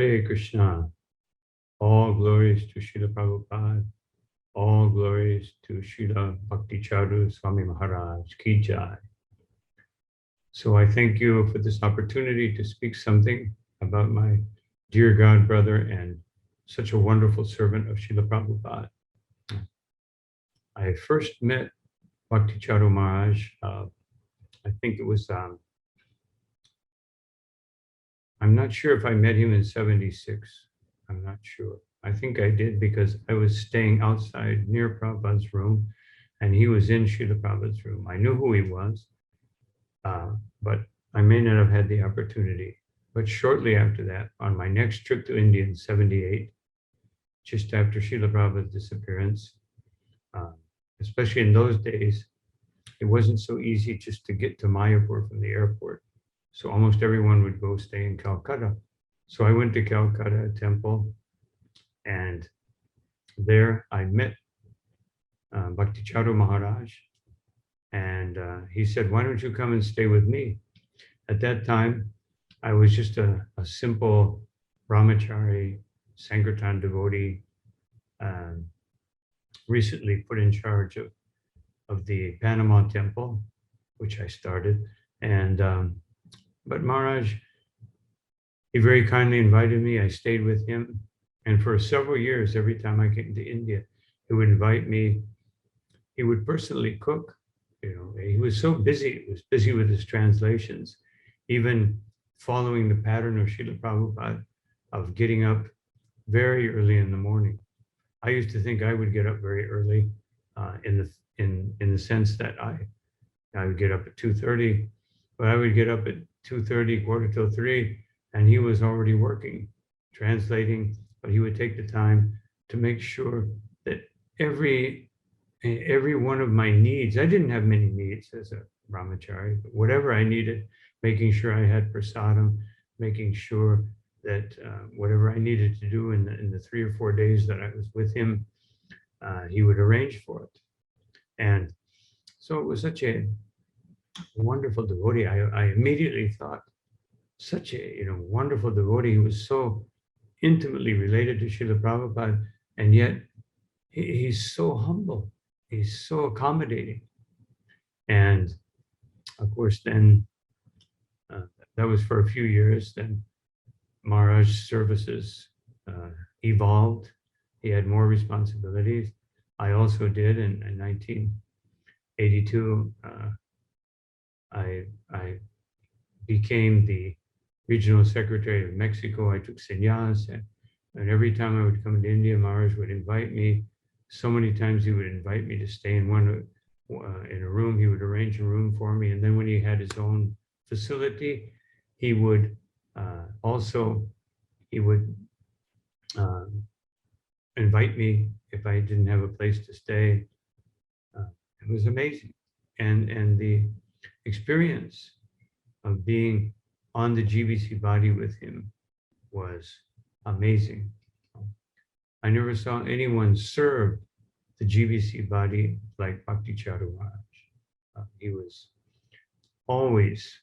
Hare Krishna. All glories to Srila Prabhupada. All glories to Srila Bhakti Charu Swami Maharaj Ki Jai. So I thank you for this opportunity to speak something about my dear God brother and such a wonderful servant of Srila Prabhupada. I first met Bhakti Charu Maharaj, I think it was, I'm not sure if I met him in 76. I'm not sure. I think I did because I was staying outside near Prabhupada's room and he was in Srila Prabhupada's room. I knew who he was, but I may not have had the opportunity. But shortly after that, on my next trip to India in 78, just after Srila Prabhupada's disappearance, especially in those days, it wasn't so easy just to get to Mayapur from the airport. So almost everyone would go stay in Calcutta. So I went to Calcutta Temple, and there I met Bhakti Charu Maharaj, and he said, "Why don't you come and stay with me?" At that time, I was just a simple brahmachari, Sankirtan devotee, recently put in charge of the Panama Temple, which I started. And but Maharaj, he very kindly invited me. I stayed with him. And for several years, every time I came to India, he would invite me. He would personally cook. You know, he was so busy. He was busy with his translations, even following the pattern of Srila Prabhupada of getting up very early in the morning. I used to think I would get up very early in the sense that I would get up at 2:30, but I would get up at 2:30, quarter till 3, and he was already working, translating, but he would take the time to make sure that every one of my needs, I didn't have many needs as a brahmachari, but whatever I needed, making sure I had prasadam, making sure that whatever I needed to do in the 3 or 4 days that I was with him, he would arrange for it. And so it was such a wonderful devotee. I immediately thought, such a wonderful devotee. He was so intimately related to Srila Prabhupada, and yet he's so humble. He's so accommodating. And of course, then that was for a few years. Then Maharaj's services evolved. He had more responsibilities. I also did in 1982. I became the regional secretary of Mexico. I took sannyas, and every time I would come to India, Maharaj would invite me. So many times he would invite me to stay in a room. He would arrange a room for me, and then when he had his own facility, he would invite me if I didn't have a place to stay. It was amazing, and the experience of being on the GBC body with him was amazing. I never saw anyone serve the GBC body like Bhakti Charu Maharaj. He was always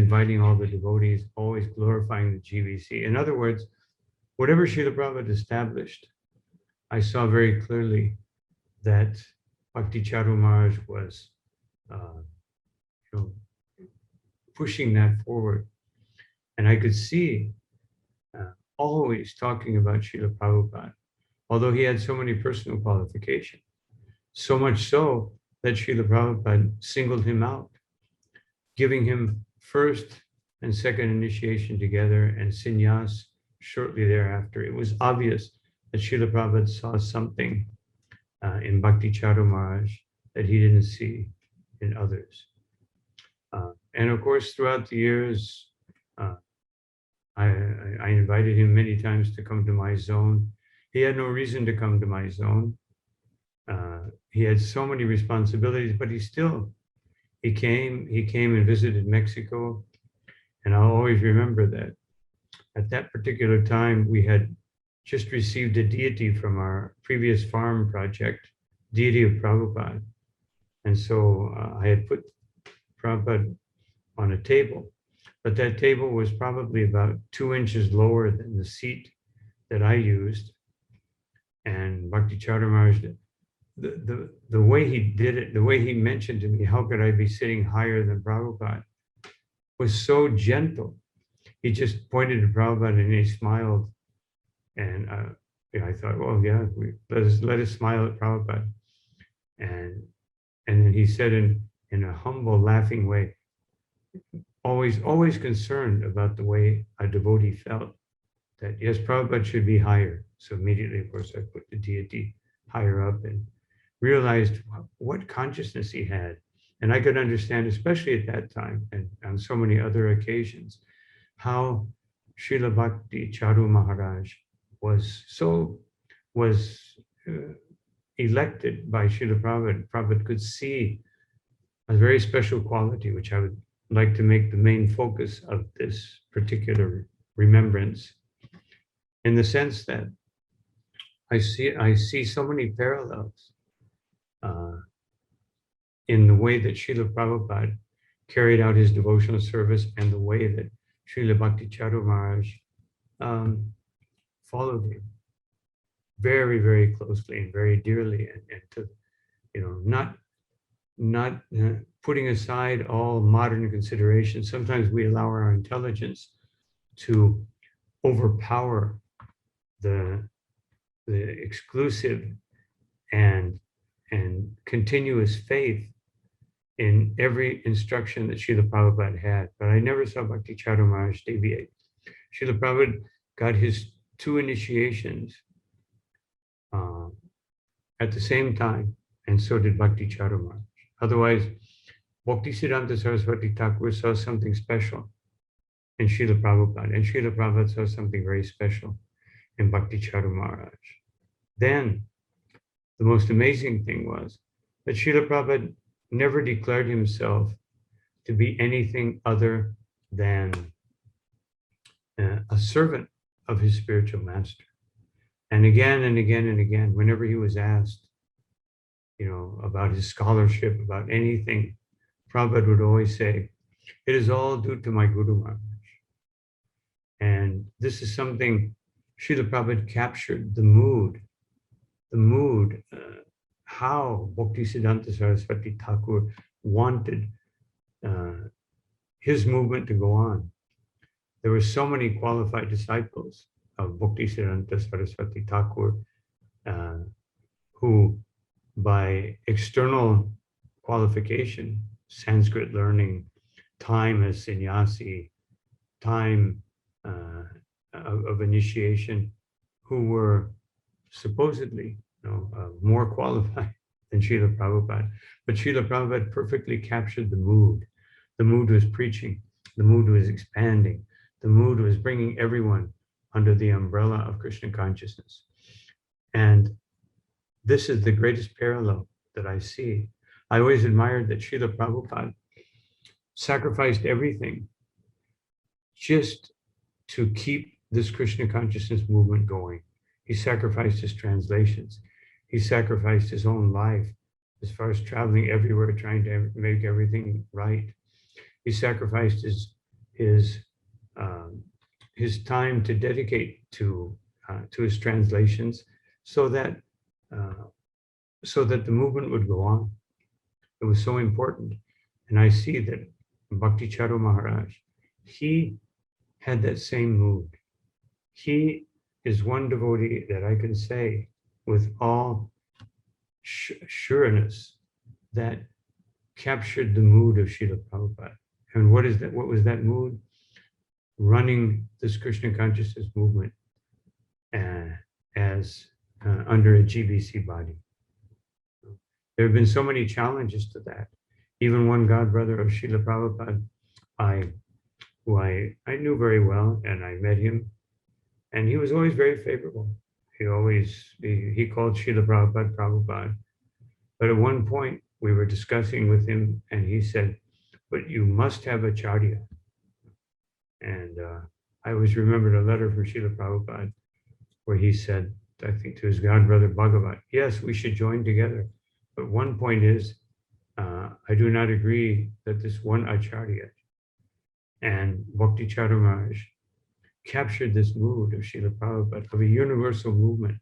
inviting all the devotees, always glorifying the GBC. In other words, whatever Srila Prabhupada established, I saw very clearly that Bhakti Charu Maharaj was pushing that forward. And I could see always talking about Srila Prabhupada, although he had so many personal qualifications, so much so that Srila Prabhupada singled him out, giving him first and second initiation together and sannyas shortly thereafter. It was obvious that Srila Prabhupada saw something in Bhakti Charu Maharaj that he didn't see in others. And of course, throughout the years, I invited him many times to come to my zone. He had no reason to come to my zone. He had so many responsibilities, but he came and visited Mexico. And I'll always remember that at that particular time, we had just received a deity from our previous farm project, deity of Prabhupada. And so I had put Prabhupada on a table, but that table was probably about 2 inches lower than the seat that I used. And Bhakti Charu Maharaj, the way he did it, the way he mentioned to me, how could I be sitting higher than Prabhupada, was so gentle. He just pointed to Prabhupada and he smiled. And I thought, well, yeah, let us smile at Prabhupada. And then he said in a humble, laughing way, always concerned about the way a devotee felt, that yes, Prabhupada should be higher. So immediately, of course, I put the deity higher up and realized what consciousness he had. And I could understand, especially at that time and on so many other occasions, how Srila Bhakti Charu Maharaj was elected by Srila Prabhupada. Prabhupada could see a very special quality, which I would like to make the main focus of this particular remembrance, in the sense that I see so many parallels in the way that Srila Prabhupada carried out his devotional service and the way that Srila Bhakti Charu Maharaj followed him very, very closely and very dearly, and to, not putting aside all modern considerations. Sometimes we allow our intelligence to overpower the exclusive and continuous faith in every instruction that Srila Prabhupada had. But I never saw Bhakti Charu Maharaj deviate. Srila Prabhupada got his 2 initiations at the same time, and so did Bhakti Charu Maharaj. Otherwise, Bhakti Siddhanta Saraswati Thakur saw something special in Srila Prabhupada, and Srila Prabhupada saw something very special in Bhakti Charu Maharaj. Then, the most amazing thing was that Srila Prabhupada never declared himself to be anything other than a servant of his spiritual master. And again and again and again, whenever he was asked, about his scholarship, about anything, Prabhupada would always say, "It is all due to my Guru Maharaj." And this is something Srila Prabhupada captured, the mood, how Bhakti Siddhanta Saraswati Thakur wanted his movement to go on. There were so many qualified disciples of Bhakti Siddhanta Saraswati Thakur who, by external qualification, Sanskrit learning, time as sannyasi, time of initiation, who were supposedly more qualified than Srila Prabhupada. But Srila Prabhupada perfectly captured the mood. The mood was preaching. The mood was expanding. The mood was bringing everyone under the umbrella of Krishna consciousness. And this is the greatest parallel that I see. I always admired that Srila Prabhupada sacrificed everything just to keep this Krishna consciousness movement going. He sacrificed his translations. He sacrificed his own life as far as traveling everywhere, trying to make everything right. He sacrificed his time to dedicate to his translations, so that the movement would go on. It was so important. And I see that Bhakti Charu Maharaj, he had that same mood. He is one devotee that I can say with all sureness that captured the mood of Srila Prabhupada. And what is that? What was that mood? Running this Krishna consciousness movement as under a GBC body. There have been so many challenges to that. Even one godbrother of Srila Prabhupada, who I knew very well, and I met him, and he was always very favorable. He called Srila Prabhupada Prabhupada. But at one point we were discussing with him, and he said, "But you must have acharya." And I always remembered a letter from Srila Prabhupada where he said, I think to his godbrother Bhagavat, "Yes, we should join together. But one point is, I do not agree that this one acharya." And Bhakti Charu Maharaj captured this mood of Srila Prabhupada, of a universal movement,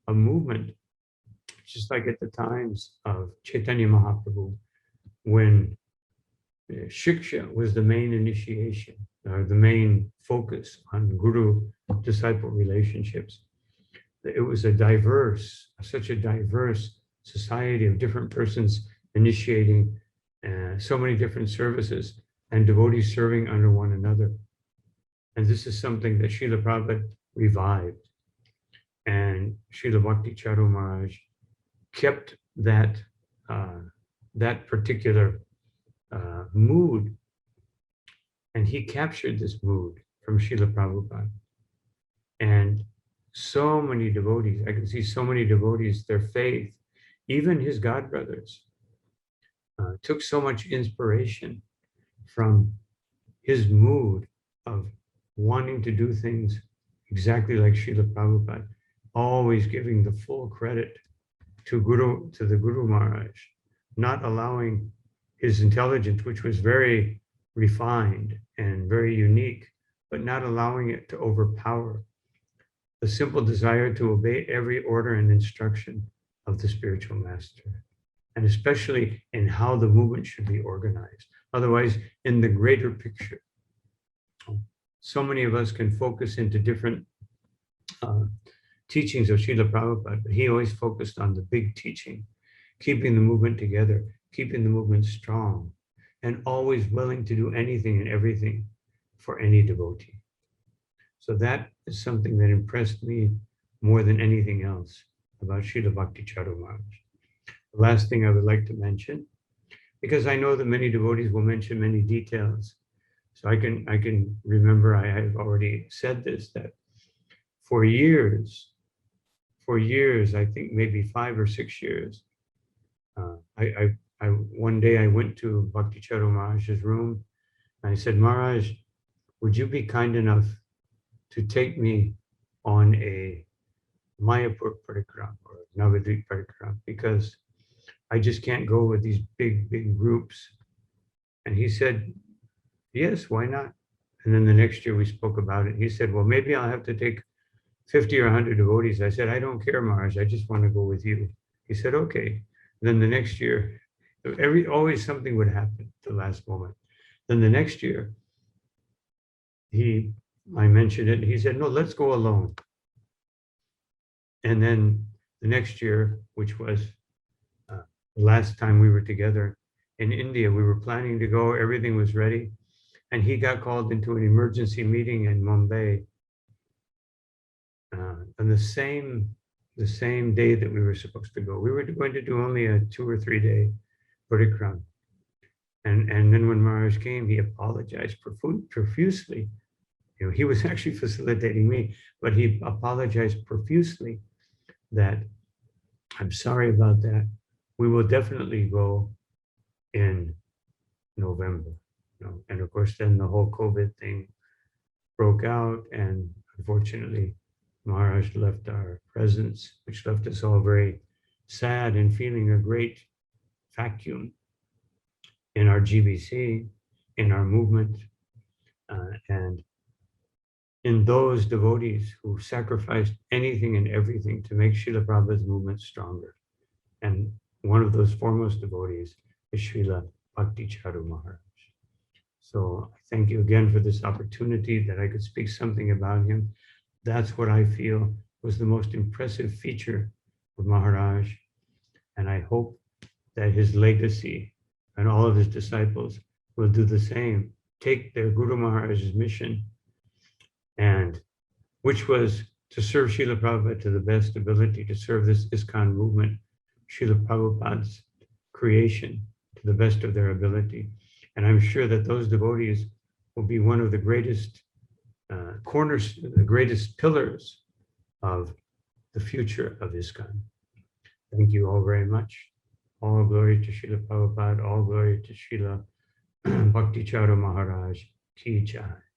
a movement just like at the times of Chaitanya Mahaprabhu, when Shiksha was the main initiation, or the main focus on guru-disciple relationships. It was such a diverse society of different persons initiating so many different services and devotees serving under one another. And this is something that Srila Prabhupada revived. And Srila Bhakti Charu Maharaj kept that, that particular mood, and he captured this mood from Srila Prabhupada. And so many devotees, I can see so many devotees, their faith, even his godbrothers, took so much inspiration from his mood of wanting to do things exactly like Srila Prabhupada, always giving the full credit to the Guru Maharaj, not allowing his intelligence, which was very refined and very unique, but not allowing it to overpower the simple desire to obey every order and instruction of the spiritual master, and especially in how the movement should be organized. Otherwise, in the greater picture, so many of us can focus into different teachings of Srila Prabhupada, but he always focused on the big teaching, keeping the movement together, keeping the movement strong, and always willing to do anything and everything for any devotee. So that is something that impressed me more than anything else about Srila Bhakti Charu Maharaj. The last thing I would like to mention, because I know that many devotees will mention many details, so I can remember, I have already said this, that for years, I think maybe 5 or 6 years, one day I went to Bhakti Charu Maharaj's room, and I said, Maharaj, would you be kind enough to take me on a Mayapur parikram or Navadvip parikram, because I just can't go with these big groups. And he said, yes, why not? And then the next year we spoke about it. He said, well, maybe I'll have to take 50 or 100 devotees. I said, I don't care, Maharaj, I just want to go with you. He said, okay. And then the next year, always something would happen at the last moment. Then the next year, I mentioned it, and he said, no, let's go alone. And then the next year, which was the last time we were together in India, we were planning to go, everything was ready, and he got called into an emergency meeting in Mumbai. On the same day that we were supposed to go, we were going to do only a 2 or 3 day parikram. And then when Maharaj came, he apologized profusely. You know, he was actually facilitating me, but he apologized profusely that I'm sorry about that. We will definitely go in November. You know, and of course, then the whole COVID thing broke out, and unfortunately, Maharaj left our presence, which left us all very sad and feeling a great vacuum in our GBC, in our movement, and in those devotees who sacrificed anything and everything to make Srila Prabhupada's movement stronger. And one of those foremost devotees is Srila Bhakti Charu Maharaj. So I thank you again for this opportunity that I could speak something about him. That's what I feel was the most impressive feature of Maharaj. And I hope that his legacy and all of his disciples will do the same, take their Guru Maharaj's mission, and which was to serve Srila Prabhupada to the best ability, to serve this ISKCON movement, Srila Prabhupada's creation, to the best of their ability. And I'm sure that those devotees will be one of the greatest the greatest pillars of the future of ISKCON. Thank you all very much. All glory to Srila Prabhupada, all glory to Srila Bhakti Charu Maharaj. Ki Jai.